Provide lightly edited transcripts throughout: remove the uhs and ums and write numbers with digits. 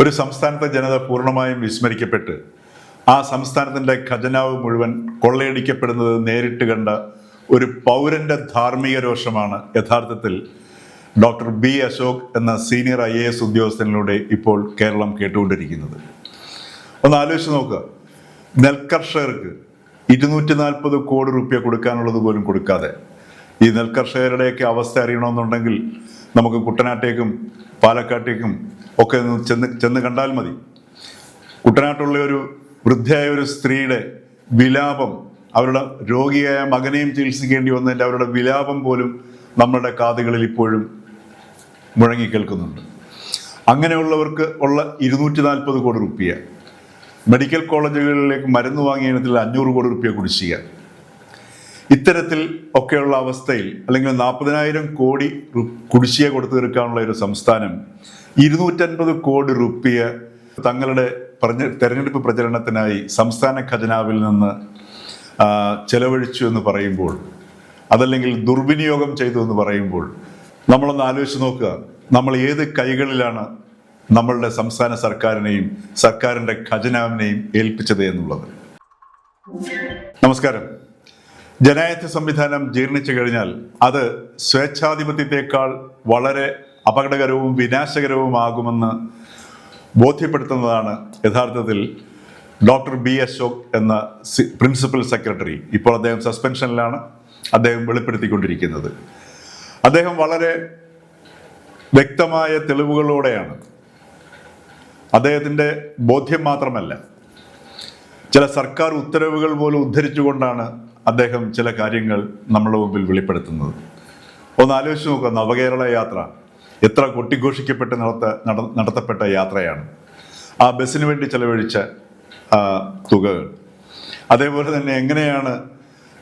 ഒരു സംസ്ഥാനത്തെ ജനത പൂർണ്ണമായും വിസ്മരിക്കപ്പെട്ട് ആ സംസ്ഥാനത്തിൻ്റെ ഖജനാവ് മുഴുവൻ കൊള്ളയടിക്കപ്പെടുന്നത് നേരിട്ട് കണ്ട ഒരു പൗരന്റെ ധാർമ്മിക രോഷമാണ് യഥാർത്ഥത്തിൽ ഡോക്ടർ ബി അശോക് എന്ന സീനിയർ IAS ഉദ്യോഗസ്ഥനിലൂടെ ഇപ്പോൾ കേരളം കേട്ടുകൊണ്ടിരിക്കുന്നത്. ഒന്ന് ആലോചിച്ച് നോക്കുക, നെൽകർഷകർക്ക് 240 കോടി രൂപ കൊടുക്കാനുള്ളത് പോലും കൊടുക്കാതെ, ഈ നെൽകർഷകരുടെയൊക്കെ അവസ്ഥ അറിയണമെന്നുണ്ടെങ്കിൽ നമുക്ക് കുട്ടനാട്ടേക്കും പാലക്കാട്ടേക്കും ഒക്കെ ഒന്ന് ചെന്ന് കണ്ടാൽ മതി. കുട്ടനാട്ടുള്ള ഒരു വൃദ്ധയായ ഒരു സ്ത്രീയുടെ വിലാപം, അവരുടെ രോഗിയായ മകനെയും ചികിത്സിക്കേണ്ടി വന്നതിൻ്റെ അവരുടെ വിലാപം പോലും നമ്മുടെ കാതുകളിൽ ഇപ്പോഴും മുഴങ്ങിക്കേൾക്കുന്നുണ്ട്. അങ്ങനെയുള്ളവർക്ക് ഉള്ള 240 കോടി രൂപ, മെഡിക്കൽ കോളേജുകളിലേക്ക് മരുന്ന് വാങ്ങിയ ഇനത്തിൽ 500 കോടി രൂപ കുടിശ്ശിക. ഇത്തരത്തിൽ ഒക്കെയുള്ള അവസ്ഥയിൽ അല്ലെങ്കിൽ 40,000 കോടി കുടിശ്ശിക കൊടുത്തു തീർക്കാനുള്ള ഒരു സംസ്ഥാനം 250 കോടി രൂപ തങ്ങളുടെ തെരഞ്ഞെടുപ്പ് പ്രചരണത്തിനായി സംസ്ഥാന ഖജനാവിൽ നിന്ന് ചെലവഴിച്ചു എന്ന് പറയുമ്പോൾ, അതല്ലെങ്കിൽ ദുർവിനിയോഗം ചെയ്തു എന്ന് പറയുമ്പോൾ, നമ്മളൊന്ന് ആലോചിച്ച് നോക്കുക, നമ്മൾ ഏത് കൈകളിലാണ് നമ്മളുടെ സംസ്ഥാന സർക്കാരിനെയും സർക്കാരിൻ്റെ ഖജനാവിനെയും ഏൽപ്പിച്ചത് എന്നുള്ളത്. നമസ്കാരം. ജനാധിപത്യ സംവിധാനം ജീർണിച്ചു കഴിഞ്ഞാൽ അത് സ്വേച്ഛാധിപത്യത്തെക്കാൾ വളരെ അപകടകരവും വിനാശകരവുമാകുമെന്ന് ബോധ്യപ്പെടുത്തുന്നതാണ് യഥാർത്ഥത്തിൽ ഡോക്ടർ ബി അശോക് എന്ന പ്രിൻസിപ്പൽ സെക്രട്ടറി, ഇപ്പോൾ അദ്ദേഹം സസ്പെൻഷനിലാണ്, അദ്ദേഹം വെളിപ്പെടുത്തിക്കൊണ്ടിരിക്കുന്നത്. അദ്ദേഹം വളരെ വ്യക്തമായ തെളിവുകളോടെയാണ്, അദ്ദേഹത്തിൻ്റെ ബോധ്യം മാത്രമല്ല, ചില സർക്കാർ ഉത്തരവുകൾ പോലും ഉദ്ധരിച്ചുകൊണ്ടാണ് അദ്ദേഹം ചില കാര്യങ്ങൾ നമ്മുടെ മുമ്പിൽ വെളിപ്പെടുത്തുന്നത്. ഒന്ന് ആലോചിച്ച് നോക്കുക, നവകേരള യാത്ര എത്ര കൊട്ടിഘോഷിക്കപ്പെട്ട് നടത്തപ്പെട്ട യാത്രയാണ്. ആ ബസ്സിന് വേണ്ടി ചെലവഴിച്ച തുകകൾ, അതേപോലെ തന്നെ എങ്ങനെയാണ്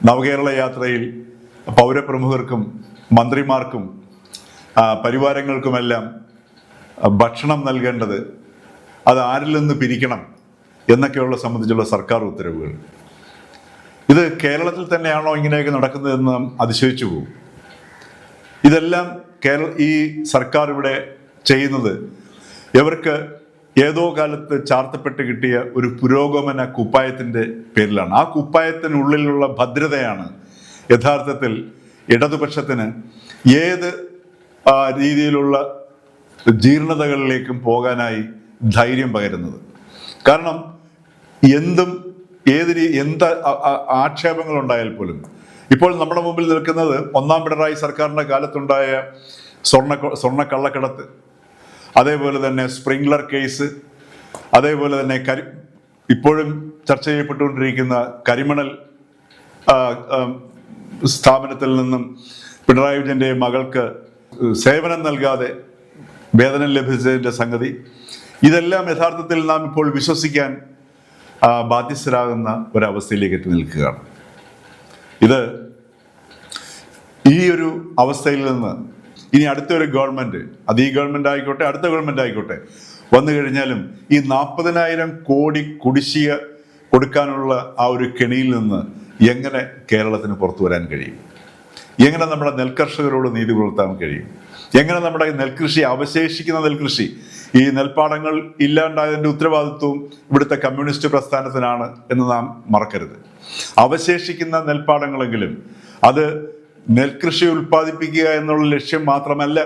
നവകേരള യാത്രയിൽ പൗരപ്രമുഖർക്കും മന്ത്രിമാർക്കും പരിവാരങ്ങൾക്കുമെല്ലാം ഭക്ഷണം നൽകേണ്ടത്, അത് ആരിൽ നിന്ന് പിരിക്കണം എന്നൊക്കെയുള്ള സംബന്ധിച്ചുള്ള സർക്കാർ ഉത്തരവുകൾ. ഇത് കേരളത്തിൽ തന്നെയാണോ ഇങ്ങനെയൊക്കെ നടക്കുന്നതെന്ന് നാം അതിശയിച്ചു പോകും. ഇതെല്ലാം ഈ സർക്കാർ ഇവിടെ ചെയ്യുന്നത് ഇവർക്ക് ഏതോ കാലത്ത് ചാർത്തപ്പെട്ട് കിട്ടിയ ഒരു പുരോഗമന കുപ്പായത്തിൻ്റെ പേരിലാണ്. ആ കുപ്പായത്തിനുള്ളിലുള്ള ഭദ്രതയാണ് യഥാർത്ഥത്തിൽ ഇടതുപക്ഷത്തിന് ഏത് രീതിയിലുള്ള ജീർണതകളിലേക്കും പോകാനായി ധൈര്യം പകരുന്നത്. കാരണം എന്ത് ആക്ഷേപങ്ങൾ ഉണ്ടായാൽ പോലും ഇപ്പോൾ നമ്മുടെ മുമ്പിൽ നിൽക്കുന്നത് ഒന്നാം പിണറായി സർക്കാരിൻ്റെ കാലത്തുണ്ടായ സ്വർണ്ണ കള്ളക്കടത്ത്, അതേപോലെ തന്നെ സ്പ്രിംഗ്ലർ കേസ്, അതേപോലെ തന്നെ ഇപ്പോഴും ചർച്ച ചെയ്യപ്പെട്ടുകൊണ്ടിരിക്കുന്ന കരിമണൽ സ്ഥാപനത്തിൽ നിന്നും പിണറായി വിജയൻ്റെ മകൾക്ക് സേവനം നൽകാതെ വേതനം ലഭിച്ചതിൻ്റെ സംഗതി, ഇതെല്ലാം യഥാർത്ഥത്തിൽ നാം ഇപ്പോൾ വിശ്വസിക്കാൻ ബാധ്യസ്ഥരാകുന്ന ഒരവസ്ഥയിലേക്ക് എത്തി നിൽക്കുകയാണ്. ഈ ഒരു അവസ്ഥയിൽ നിന്ന് ഇനി അടുത്തൊരു ഗവൺമെൻറ്, അത് ഈ ഗവൺമെൻറ് ആയിക്കോട്ടെ അടുത്ത ഗവൺമെൻറ് ആയിക്കോട്ടെ വന്നു കഴിഞ്ഞാലും ഈ 40,000 കോടി കുടിശ്ശിക കൊടുക്കാനുള്ള ആ ഒരു കെണിയിൽ നിന്ന് എങ്ങനെ കേരളത്തിന് പുറത്തു വരാൻ കഴിയും? എങ്ങനെ നമ്മുടെ നെൽകർഷകരോട് നീതി പുലർത്താൻ കഴിയും? എങ്ങനെ നമ്മുടെ നെൽകൃഷി, അവശേഷിക്കുന്ന നെൽകൃഷി, ഈ നെൽപ്പാടങ്ങൾ ഇല്ലാണ്ടായതിൻ്റെ ഉത്തരവാദിത്വവും ഇവിടുത്തെ കമ്മ്യൂണിസ്റ്റ് പ്രസ്ഥാനത്തിനാണ് എന്ന് നാം മറക്കരുത്. അവശേഷിക്കുന്ന നെൽപ്പാടങ്ങളെങ്കിലും അത് നെൽകൃഷി ഉൽപ്പാദിപ്പിക്കുക എന്നുള്ള ലക്ഷ്യം മാത്രമല്ല,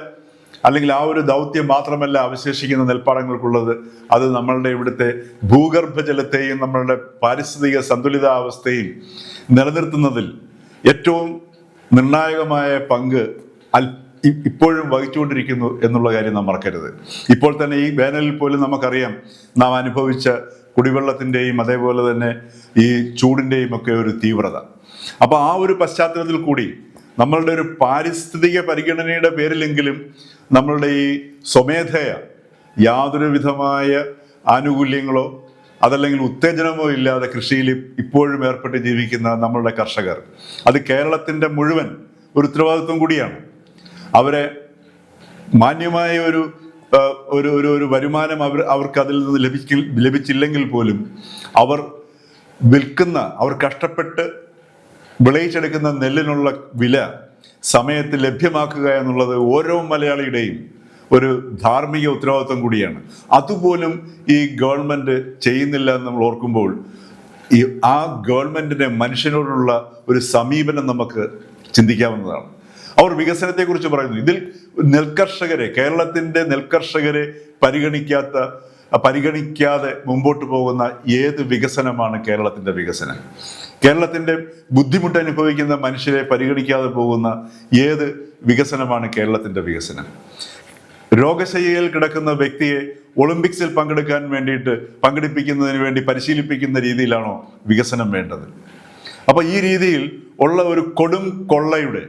അല്ലെങ്കിൽ ആ ഒരു ദൗത്യം മാത്രമല്ല അവശേഷിക്കുന്ന നെൽപ്പാടങ്ങൾക്കുള്ളത്. അത് നമ്മളുടെ ഇവിടുത്തെ ഭൂഗർഭജലത്തെയും നമ്മളുടെ പാരിസ്ഥിതിക സന്തുലിതാവസ്ഥയും നിലനിർത്തുന്നതിൽ ഏറ്റവും നിർണായകമായ പങ്ക് ഇപ്പോഴും വഹിച്ചുകൊണ്ടിരിക്കുന്നു എന്നുള്ള കാര്യം നാം മറക്കരുത്. ഇപ്പോൾ തന്നെ ഈ വേനലിൽ പോലും നമുക്കറിയാം നാം അനുഭവിച്ച കുടിവെള്ളത്തിൻ്റെയും അതേപോലെ തന്നെ ഈ ചൂടിൻ്റെയും ഒക്കെ ഒരു തീവ്രത. അപ്പോൾ ആ ഒരു പശ്ചാത്തലത്തിൽ കൂടി നമ്മളുടെ ഒരു പാരിസ്ഥിതിക പരിഗണനയുടെ പേരിലെങ്കിലും നമ്മളുടെ ഈ സ്വമേധയ യാതൊരു വിധമായ ആനുകൂല്യങ്ങളോ അതല്ലെങ്കിൽ ഉത്തേജനമോ ഇല്ലാതെ കൃഷിയിൽ ഇപ്പോഴും ഏർപ്പെട്ട് ജീവിക്കുന്ന നമ്മളുടെ കർഷകർ, അത് കേരളത്തിൻ്റെ മുഴുവൻ ഒരു ഉത്തരവാദിത്വം കൂടിയാണ്. അവരെ മാന്യമായ ഒരു വരുമാനം അവർക്ക് അതിൽ നിന്ന് ലഭിച്ചില്ലെങ്കിൽ പോലും അവർ കഷ്ടപ്പെട്ട് വിളയിച്ചെടുക്കുന്ന നെല്ലിനുള്ള വില സമയത്ത് ലഭ്യമാക്കുക എന്നുള്ളത് ഓരോ മലയാളിയുടെയും ഒരു ധാർമ്മിക ഉത്തരവാദിത്വം കൂടിയാണ്. അതുപോലും ഈ ഗവൺമെൻറ് ചെയ്യുന്നില്ല എന്ന് നമ്മൾ ഓർക്കുമ്പോൾ ആ ഗവൺമെൻറ്റിൻ്റെ മനുഷ്യനോടുള്ള ഒരു സമീപനം നമുക്ക് ചിന്തിക്കാവുന്നതാണ്. അവർ വികസനത്തെക്കുറിച്ച് പറയുന്നു. ഇതിൽ നെൽകർഷകരെ, കേരളത്തിൻ്റെ നെൽകർഷകരെ പരിഗണിക്കാതെ മുമ്പോട്ട് പോകുന്ന ഏത് വികസനമാണ് കേരളത്തിൻ്റെ വികസനം? കേരളത്തിൻ്റെ ബുദ്ധിമുട്ട് അനുഭവിക്കുന്ന മനുഷ്യരെ പരിഗണിക്കാതെ പോകുന്ന ഏത് വികസനമാണ് കേരളത്തിൻ്റെ വികസനം? രോഗശയ്യയിൽ കിടക്കുന്ന വ്യക്തിയെ ഒളിമ്പിക്സിൽ പങ്കെടുപ്പിക്കുന്നതിന് വേണ്ടി പരിശീലിപ്പിക്കുന്ന രീതിയിലാണോ വികസനം വേണ്ടത്? അപ്പൊ ഈ രീതിയിൽ ഉള്ള ഒരു കൊടും കൊള്ളയുടെ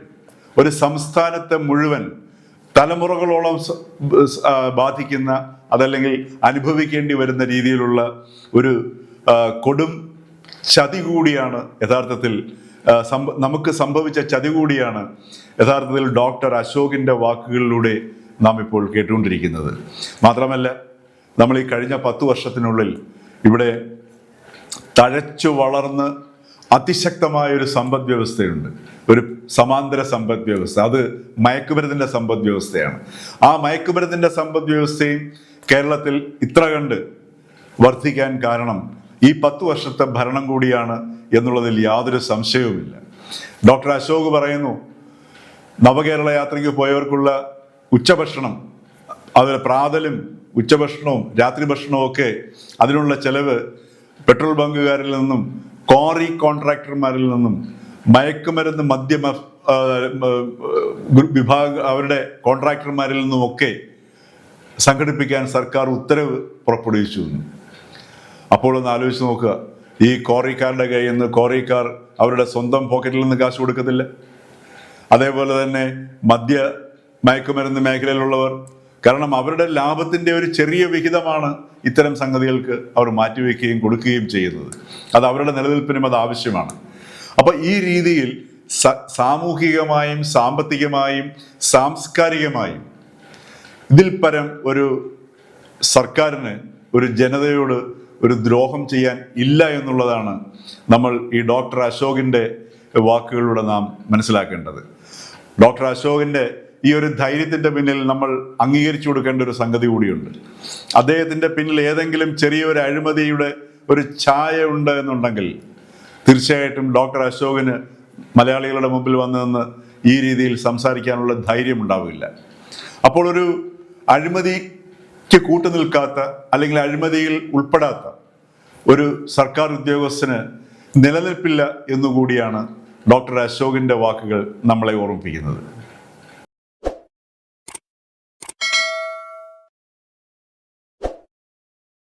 ഒരു സംസ്ഥാനത്തെ മുഴുവൻ തലമുറകളോളം ബാധിക്കുന്ന, അതല്ലെങ്കിൽ അനുഭവിക്കേണ്ടി വരുന്ന രീതിയിലുള്ള ഒരു കൊടും ചതി കൂടിയാണ് യഥാർത്ഥത്തിൽ നമുക്ക് സംഭവിച്ച ചതി കൂടിയാണ് യഥാർത്ഥത്തിൽ ഡോക്ടർ അശോകിൻ്റെ വാക്കുകളിലൂടെ നാം ഇപ്പോൾ കേട്ടുകൊണ്ടിരിക്കുന്നത്. മാത്രമല്ല, നമ്മൾ ഈ കഴിഞ്ഞ 10 വർഷത്തിനുള്ളിൽ ഇവിടെ തഴച്ചു വളർന്ന് അതിശക്തമായൊരു സമ്പദ് വ്യവസ്ഥയുണ്ട്, ഒരു സമാന്തര സമ്പദ് വ്യവസ്ഥ. അത് മയക്കുമരുന്നിൻ്റെ സമ്പദ് വ്യവസ്ഥയാണ്. ആ മയക്കുമരുന്നിൻ്റെ സമ്പദ് വ്യവസ്ഥയും കേരളത്തിൽ ഇത്ര കണ്ട് വർദ്ധിക്കാൻ കാരണം ഈ 10 വർഷത്തെ ഭരണം കൂടിയാണ് എന്നുള്ളതിൽ യാതൊരു സംശയവുമില്ല. ഡോക്ടർ അശോക് പറയുന്നു, നവകേരള യാത്രയ്ക്ക് പോയവർക്കുള്ള ഉച്ചഭക്ഷണം, അതുപോലെ പ്രാതലും ഉച്ചഭക്ഷണവും രാത്രി ഭക്ഷണവും ഒക്കെ അതിനുള്ള ചെലവ് പെട്രോൾ ബങ്കുകാരിൽ നിന്നും ക്വാറി കോൺട്രാക്ടർമാരിൽ നിന്നും മയക്കുമരുന്ന് മദ്യമ അവരുടെ കോൺട്രാക്ടർമാരിൽ നിന്നുമൊക്കെ സംഘടിപ്പിക്കാൻ സർക്കാർ ഉത്തരവ് പുറപ്പെടുവിച്ചു. അപ്പോൾ ഒന്ന് ആലോചിച്ച് നോക്കുക, ഈ ക്വാറിക്കാരുടെ കയ്യിൽ നിന്ന് ക്വാറിക്കാർ അവരുടെ സ്വന്തം പോക്കറ്റിൽ നിന്ന് കാശ് കൊടുക്കത്തില്ല. അതേപോലെ തന്നെ മയക്കുമരുന്ന് മേഖലയിലുള്ളവർ, കാരണം അവരുടെ ലാഭത്തിൻ്റെ ഒരു ചെറിയ വിഹിതമാണ് ഇത്തരം സംഗതികൾക്ക് അവർ മാറ്റിവെക്കുകയും കൊടുക്കുകയും ചെയ്യുന്നത്. അത് അവരുടെ നിലനിൽപ്പിനും അത് ആവശ്യമാണ്. അപ്പോൾ ഈ രീതിയിൽ സാമൂഹികമായും സാമ്പത്തികമായും സാംസ്കാരികമായും ഇതിൽ പരം ഒരു സർക്കാരിന്, ഒരു ജനതയോട് ഒരു ദ്രോഹം ചെയ്യാൻ ഇല്ല എന്നുള്ളതാണ് നമ്മൾ ഈ ഡോക്ടർ അശോകിൻ്റെ വാക്കുകളിലൂടെ നാം മനസ്സിലാക്കേണ്ടത്. ഡോക്ടർ അശോകിൻ്റെ ഈ ഒരു ധൈര്യത്തിൻ്റെ പിന്നിൽ നമ്മൾ അംഗീകരിച്ചു കൊടുക്കേണ്ട ഒരു സംഗതി കൂടിയുണ്ട്. അദ്ദേഹത്തിൻ്റെ പിന്നിൽ ഏതെങ്കിലും ചെറിയൊരു അഴിമതിയുടെ ഒരു ഛായ ഉണ്ട് എന്നുണ്ടെങ്കിൽ തീർച്ചയായിട്ടും ഡോക്ടർ അശോകിന് മലയാളികളുടെ മുമ്പിൽ വന്നു നിന്ന് ഈ രീതിയിൽ സംസാരിക്കാനുള്ള ധൈര്യം ഉണ്ടാവില്ല. അപ്പോൾ ഒരു അഴിമതിക്ക് കൂട്ടുനിൽക്കാത്ത, അല്ലെങ്കിൽ അഴിമതിയിൽ ഉൾപ്പെടാത്ത ഒരു സർക്കാർ ഉദ്യോഗസ്ഥന് നിലനിൽപ്പില്ല എന്നുകൂടിയാണ് ഡോക്ടർ അശോകിൻ്റെ വാക്കുകൾ നമ്മളെ ഓർമ്മിപ്പിക്കുന്നത്.